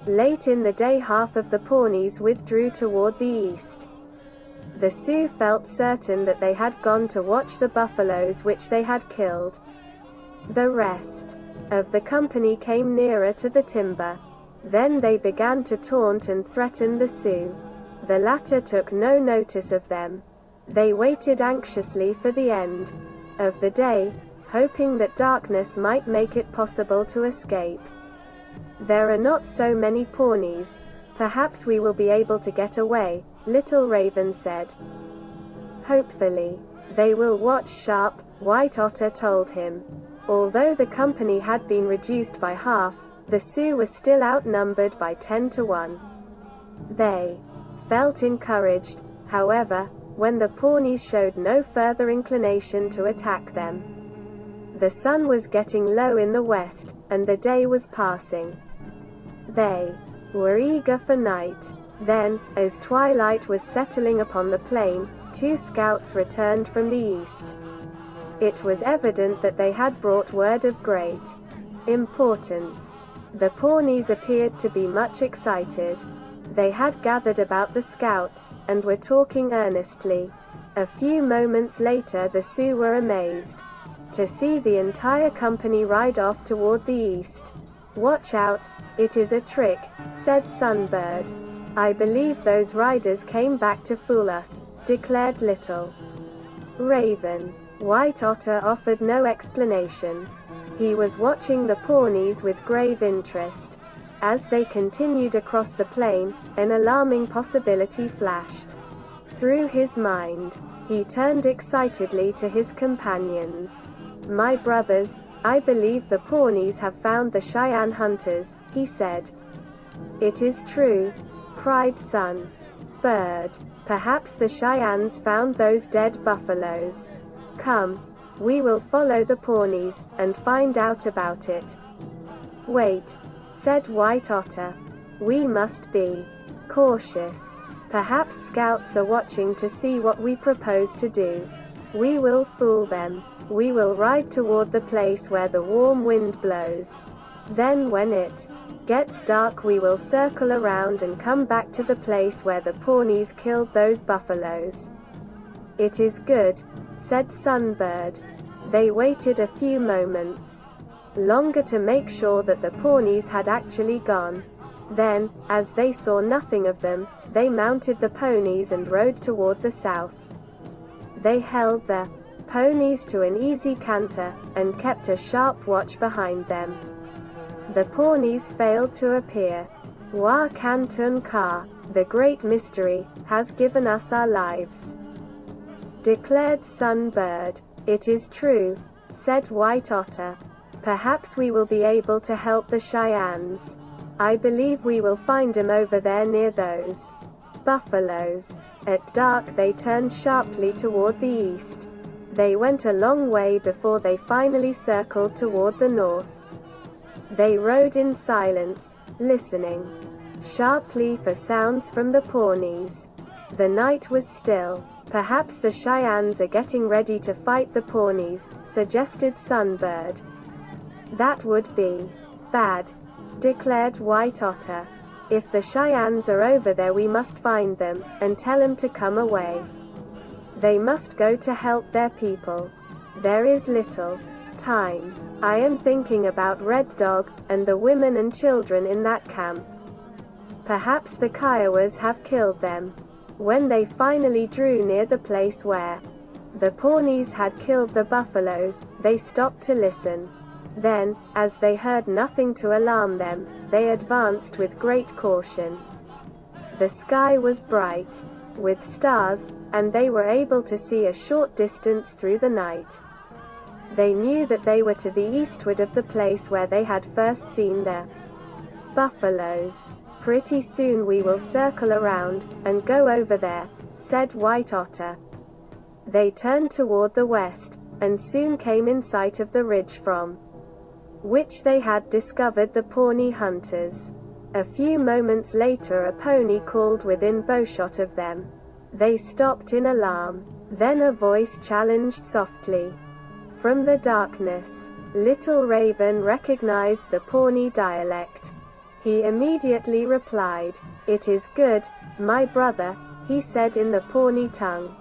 Late in the day, half of the Pawnees withdrew toward the east. The Sioux felt certain that they had gone to watch the buffaloes which they had killed. The rest of the company came nearer to the timber. Then they began to taunt and threaten the Sioux. The latter took no notice of them. They waited anxiously for the end of the day, hoping that darkness might make it possible to escape. "There are not so many Pawnees. Perhaps we will be able to get away," Little Raven said. "Hopefully. They will watch sharp," White Otter told him. Although the company had been reduced by half, the Sioux were still outnumbered by 10 to 1. They felt encouraged, however, when the Pawnees showed no further inclination to attack them. The sun was getting low in the west, and the day was passing. They were eager for night. Then, as twilight was settling upon the plain, 2 scouts returned from the east. It was evident that they had brought word of great importance. The Pawnees appeared to be much excited. They had gathered about the scouts, and were talking earnestly. A few moments later the Sioux were amazed to see the entire company ride off toward the east. "Watch out, it is a trick," said Sunbird. "I believe those riders came back to fool us," declared Little Raven. White Otter offered no explanation. He was watching the Pawnees with grave interest. As they continued across the plain, an alarming possibility flashed through his mind. He turned excitedly to his companions. "My brothers, I believe the Pawnees have found the Cheyenne hunters," he said. "It is true," cried Sunbird. "Perhaps the Cheyennes found those dead buffaloes. Come, we will follow the Pawnees, and find out about it." "Wait," said White Otter. "We must be cautious. Perhaps scouts are watching to see what we propose to do. We will fool them. We will ride toward the place where the warm wind blows. Then when it gets dark we will circle around and come back to the place where the Pawnees killed those buffaloes." "It is good," said Sunbird. They waited a few moments longer to make sure that the Pawnees had actually gone. Then, as they saw nothing of them, they mounted the ponies and rode toward the south. They held the ponies to an easy canter, and kept a sharp watch behind them. The Pawnees failed to appear. "Wa Kantun Ka, the great mystery, has given us our lives," declared Sunbird. "It is true," said White Otter. "Perhaps we will be able to help the Cheyennes. I believe we will find them over there near those buffaloes." At dark they turned sharply toward the east. They went a long way before they finally circled toward the north. They rode in silence, listening sharply for sounds from the Pawnees. The night was still. "Perhaps the Cheyennes are getting ready to fight the Pawnees," suggested Sunbird. "That would be bad," declared White Otter. "If the Cheyennes are over there we must find them, and tell them to come away. They must go to help their people. There is little time. I am thinking about Red Dog, and the women and children in that camp. Perhaps the Kiowas have killed them." When they finally drew near the place where the Pawnees had killed the buffaloes, they stopped to listen. Then, as they heard nothing to alarm them, they advanced with great caution. The sky was bright with stars, and they were able to see a short distance through the night. They knew that they were to the eastward of the place where they had first seen the buffaloes. "Pretty soon we will circle around, and go over there," said White Otter. They turned toward the west, and soon came in sight of the ridge from which they had discovered the Pawnee hunters. A few moments later a pony called within bowshot of them. They stopped in alarm. Then a voice challenged softly. From the darkness, Little Raven recognized the Pawnee dialect. He immediately replied, "It is good, my brother," he said in the Pawnee tongue.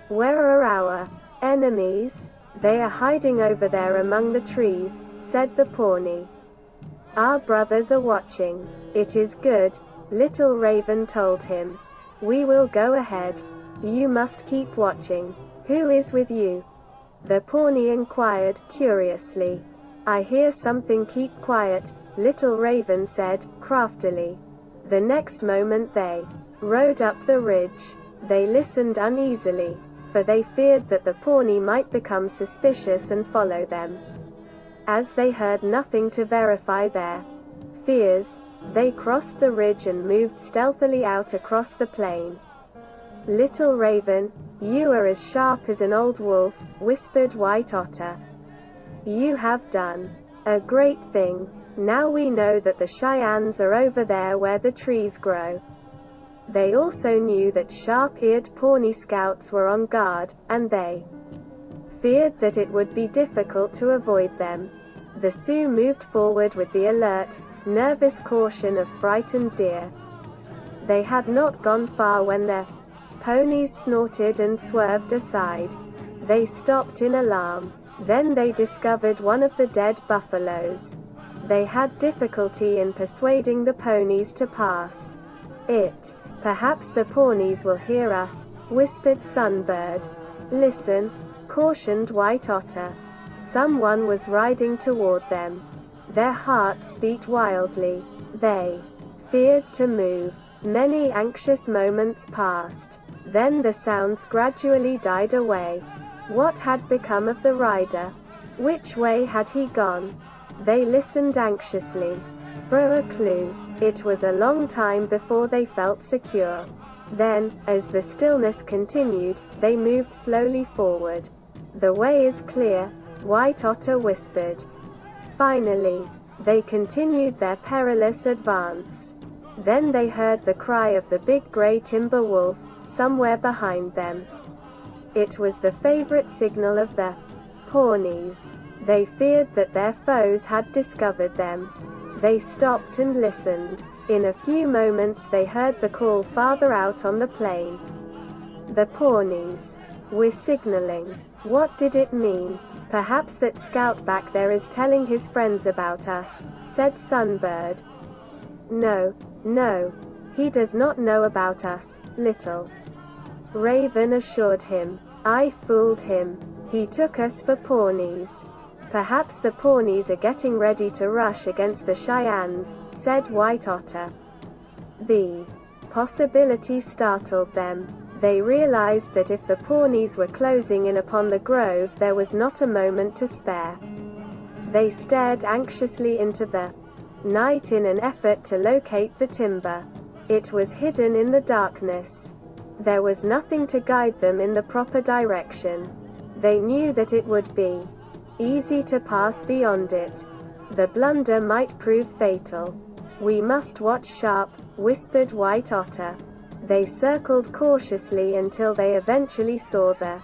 "Where are our enemies?" "They are hiding over there among the trees," said the Pawnee. "Our brothers are watching." "It is good," Little Raven told him. "We will go ahead. You must keep watching." "Who is with you?" the Pawnee inquired, curiously. "I hear something. Keep quiet," Little Raven said, craftily. The next moment they rode up the ridge. They listened uneasily, for they feared that the Pawnee might become suspicious and follow them. As they heard nothing to verify their fears, they crossed the ridge and moved stealthily out across the plain. "Little Raven, you are as sharp as an old wolf," whispered White Otter. "You have done a great thing. Now we know that the Cheyennes are over there where the trees grow." They also knew that sharp-eared Pawnee scouts were on guard, and they feared that it would be difficult to avoid them. The Sioux moved forward with the alert, nervous caution of frightened deer. They had not gone far when their ponies snorted and swerved aside. They stopped in alarm. Then they discovered one of the dead buffaloes. They had difficulty in persuading the ponies to pass it. "Perhaps the Pawnees will hear us," whispered Sunbird. "Listen," cautioned White Otter. Someone was riding toward them. Their hearts beat wildly. They feared to move. Many anxious moments passed. Then the sounds gradually died away. What had become of the rider? Which way had he gone? They listened anxiously for a clue. It was a long time before they felt secure. Then, as the stillness continued, they moved slowly forward. "The way is clear," White Otter whispered. Finally, they continued their perilous advance. Then they heard the cry of the big gray timber wolf, somewhere behind them. It was the favorite signal of the Pawnees. They feared that their foes had discovered them. They stopped and listened. In a few moments they heard the call farther out on the plain. The Pawnees were signaling. What did it mean? "Perhaps that scout back there is telling his friends about us," said Sunbird. No, he does not know about us," Little Raven assured him. "I fooled him. He took us for Pawnees." "Perhaps the Pawnees are getting ready to rush against the Cheyennes," said White Otter. The possibility startled them. They realized that if the Pawnees were closing in upon the grove, there was not a moment to spare. They stared anxiously into the night in an effort to locate the timber. It was hidden in the darkness. There was nothing to guide them in the proper direction. They knew that it would be easy to pass beyond it. The blunder might prove fatal. "We must watch sharp," whispered White Otter. They circled cautiously until they eventually saw the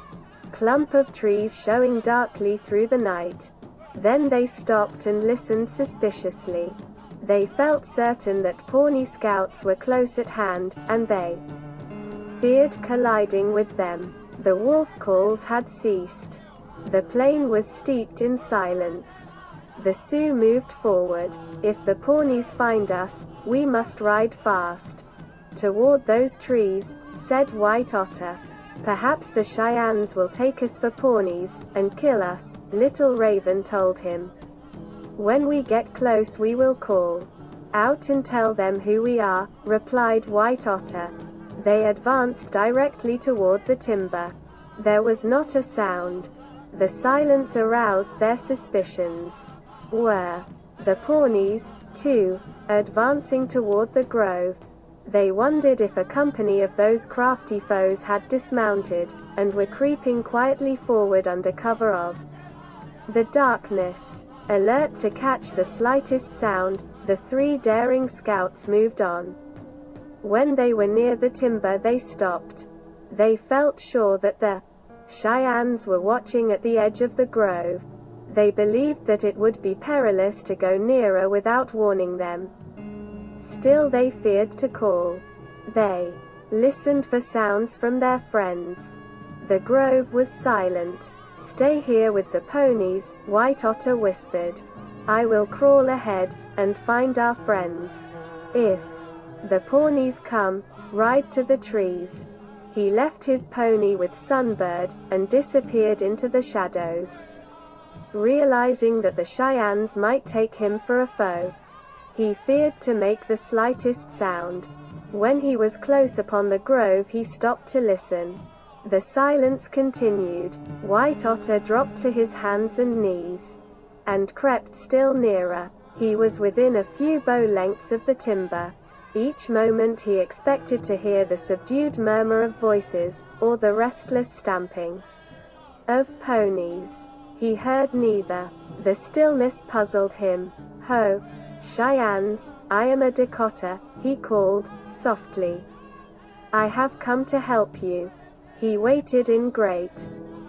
clump of trees showing darkly through the night. Then they stopped and listened suspiciously. They felt certain that Pawnee scouts were close at hand, and they feared colliding with them. The wolf calls had ceased. The plain was steeped in silence. The Sioux moved forward. "If the Pawnees find us, we must ride fast toward those trees," said White Otter. "Perhaps the Cheyennes will take us for Pawnees and kill us," Little Raven told him. "When we get close we will call out and tell them who we are," replied White Otter. They advanced directly toward the timber. There was not a sound. The silence aroused their suspicions. Were the Pawnees, too, advancing toward the grove? They wondered if a company of those crafty foes had dismounted, and were creeping quietly forward under cover of the darkness. Alert to catch the slightest sound, the three daring scouts moved on. When they were near the timber they stopped. They felt sure that the Cheyennes were watching at the edge of the grove. They believed that it would be perilous to go nearer without warning them. Still they feared to call. They listened for sounds from their friends. The grove was silent. "Stay here with the ponies," White Otter whispered. "I will crawl ahead and find our friends. If the Pawnees come, ride to the trees." He left his pony with Sunbird and disappeared into the shadows. Realizing that the Cheyennes might take him for a foe, he feared to make the slightest sound. When he was close upon the grove, he stopped to listen. The silence continued. White Otter dropped to his hands and knees and crept still nearer. He was within a few bow lengths of the timber. Each moment he expected to hear the subdued murmur of voices, or the restless stamping of ponies. He heard neither. The stillness puzzled him. "Ho, Cheyennes, I am a Dakota," he called, softly. "I have come to help you." He waited in great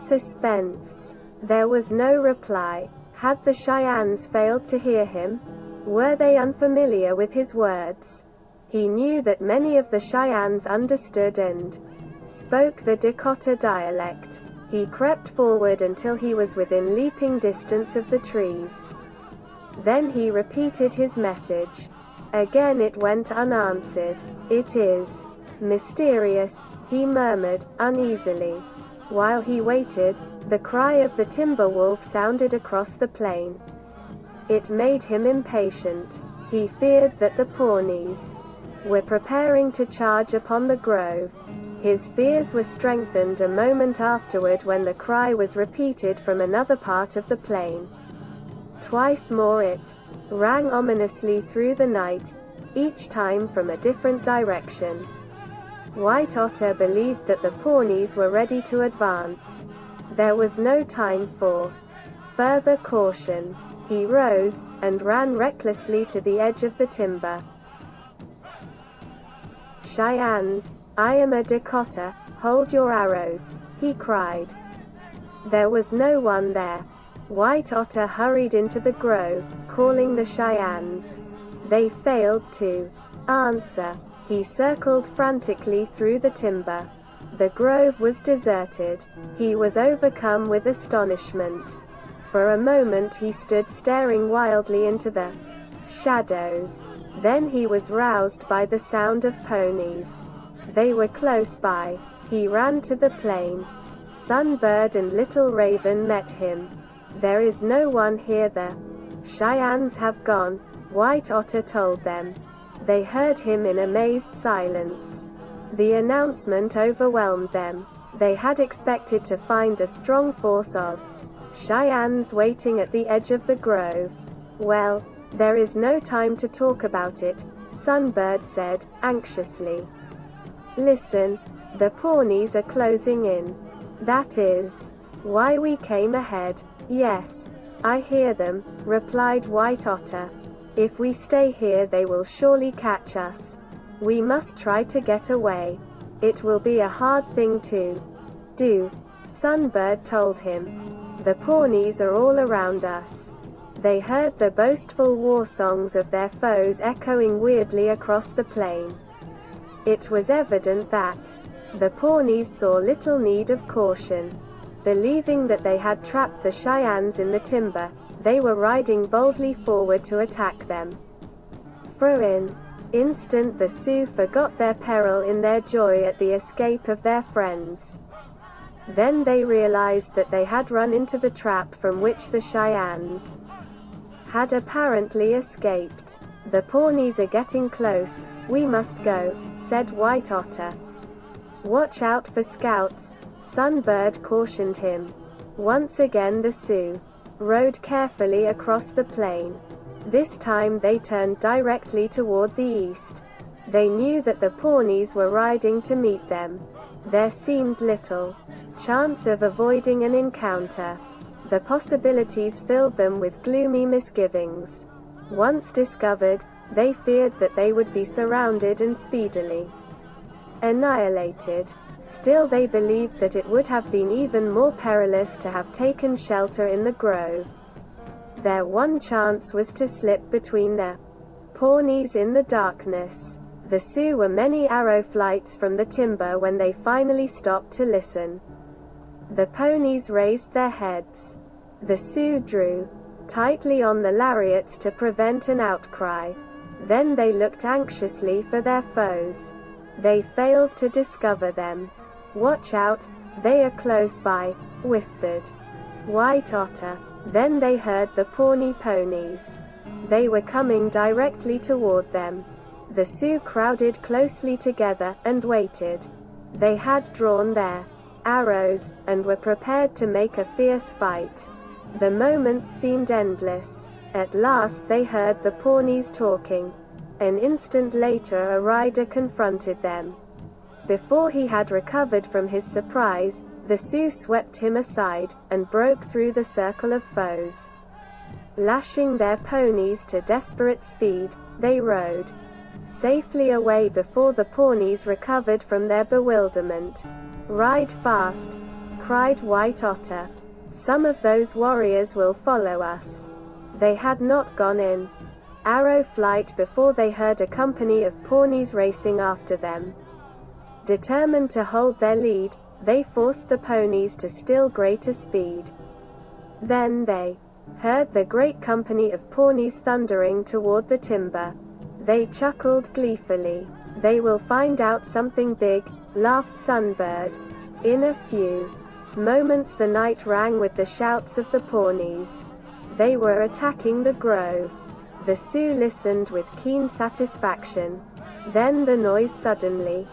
suspense. There was no reply. Had the Cheyennes failed to hear him? Were they unfamiliar with his words? He knew that many of the Cheyennes understood and spoke the Dakota dialect. He crept forward until he was within leaping distance of the trees. Then he repeated his message. Again it went unanswered. "It is mysterious," he murmured, uneasily. While he waited, the cry of the timber wolf sounded across the plain. It made him impatient. He feared that the Pawnees were preparing to charge upon the grove. His fears were strengthened a moment afterward when the cry was repeated from another part of the plain. Twice more it rang ominously through the night, each time from a different direction. White Otter believed that the Pawnees were ready to advance. There was no time for further caution. He rose and ran recklessly to the edge of the timber. "Cheyennes, I am a Dakota, hold your arrows," he cried. There was no one there. White Otter hurried into the grove, calling the Cheyennes. They failed to answer. He circled frantically through the timber. The grove was deserted. He was overcome with astonishment. For a moment he stood staring wildly into the shadows. Then he was roused by the sound of ponies. They were close by. He ran to the plain. Sunbird and Little Raven met him. "There is no one here. The Cheyennes have gone," White Otter told them. They heard him in amazed silence. The announcement overwhelmed them. They had expected to find a strong force of Cheyennes waiting at the edge of the grove. "Well, there is no time to talk about it," Sunbird said, anxiously. "Listen, the Pawnees are closing in. That is why we came ahead." "Yes, I hear them," replied White Otter. "If we stay here they will surely catch us. We must try to get away. It will be a hard thing to do," Sunbird told him. "The Pawnees are all around us." They heard the boastful war songs of their foes echoing weirdly across the plain. It was evident that the Pawnees saw little need of caution. Believing that they had trapped the Cheyennes in the timber, they were riding boldly forward to attack them. For an instant the Sioux forgot their peril in their joy at the escape of their friends. Then they realized that they had run into the trap from which the Cheyennes had apparently escaped. "The Pawnees are getting close, we must go," said White Otter. "Watch out for scouts," Sunbird cautioned him. Once again the Sioux rode carefully across the plain. This time they turned directly toward the east. They knew that the Pawnees were riding to meet them. There seemed little chance of avoiding an encounter. The possibilities filled them with gloomy misgivings. Once discovered, they feared that they would be surrounded and speedily annihilated. Still they believed that it would have been even more perilous to have taken shelter in the grove. Their one chance was to slip between the Pawnees in the darkness. The Sioux were many arrow flights from the timber when they finally stopped to listen. The ponies raised their heads. The Sioux drew tightly on the lariats to prevent an outcry. Then they looked anxiously for their foes. They failed to discover them. "Watch out, they are close by," whispered White Otter. Then they heard the Pawnee ponies. They were coming directly toward them. The Sioux crowded closely together and waited. They had drawn their arrows and were prepared to make a fierce fight. The moments seemed endless. At last they heard the Pawnees talking. An instant later a rider confronted them. Before he had recovered from his surprise, the Sioux swept him aside, and broke through the circle of foes. Lashing their ponies to desperate speed, they rode safely away before the Pawnees recovered from their bewilderment. "Ride fast," cried White Otter. "Some of those warriors will follow us." They had not gone in arrow flight before they heard a company of Pawnees racing after them. Determined to hold their lead, they forced the ponies to still greater speed. Then they heard the great company of Pawnees thundering toward the timber. They chuckled gleefully. "They will find out something big," laughed Sunbird. In a few moments the night rang with the shouts of the Pawnees. They were attacking the grove. The Sioux listened with keen satisfaction. Then the noise suddenly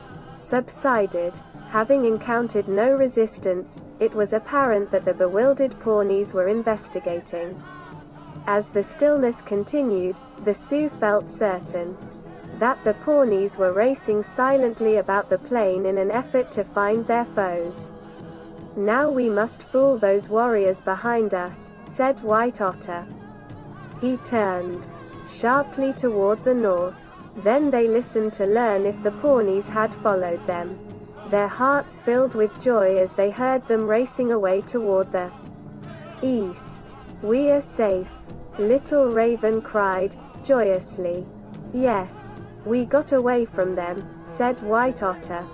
subsided. Having encountered no resistance, it was apparent that the bewildered Pawnees were investigating. As the stillness continued, the Sioux felt certain that the Pawnees were racing silently about the plain in an effort to find their foes. "Now we must fool those warriors behind us," said White Otter. He turned sharply toward the north. Then they listened to learn if the Pawnees had followed them. Their hearts filled with joy as they heard them racing away toward the east. "We are safe," Little Raven cried joyously. "Yes, we got away from them," said White Otter.